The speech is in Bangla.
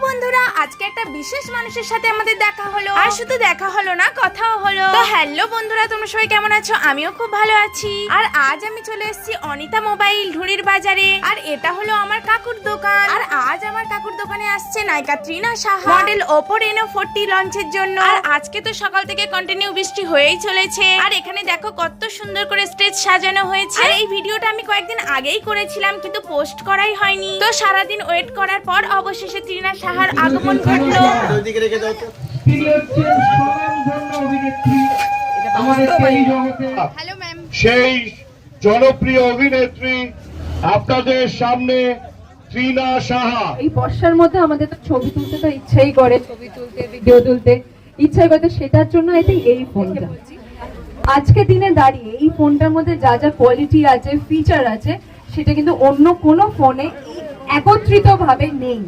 বন্ধুরা, আজকে একটা বিশেষ মানুষের সাথে আমাদের দেখা হলো, আর শুধু দেখা হলো না, কথাও হলো। তো হ্যালো বন্ধুরা, তোমরা সবাই কেমন আছো? আমিও খুব ভালো আছি। আর আজ আমি চলে এসেছি অনিতা মোবাইল ঢুড়ির বাজারে। আর এটা হলো আমার কাকুর দোকান। আর আজ আমার কাকুর দোকানে আসছে নায়িকা Trina Saha model Oppo Reno 40 লঞ্চের জন্য। আর আজকে তো সকাল থেকে কন্টিনিউ বৃষ্টি হয়েই চলেছে। আর এখানে দেখো কত সুন্দর করে স্টেজ সাজানো হয়েছে। আর এই ভিডিওটা আমি কয়েকদিন আগেই করেছিলাম, কিন্তু পোস্ট করাই হয়নি। তো সারাদিন ওয়েট করার পর অবশেষে তৃণা সাহার আগমন ঘটলো। Hello ma'am. সেই জনপ্রিয় অভিনেত্রী আপনাদের সামনে তৃণা সাহা। এই বর্ষার মধ্যে আমাদের তো ছবি তুলতে তো ইচ্ছাই করে, ছবি তুলতে, ভিডিও তুলতে ইচ্ছাই করে। সেটার জন্য এই ফোনটা আজকে দিনে দাঁড়িয়ে এই ফোনটার মধ্যে যা যা কোয়ালিটি আছে, ফিচার আছে, সেটা কিন্তু অন্য কোনো ফোনে একত্রিত ভাবে নেই।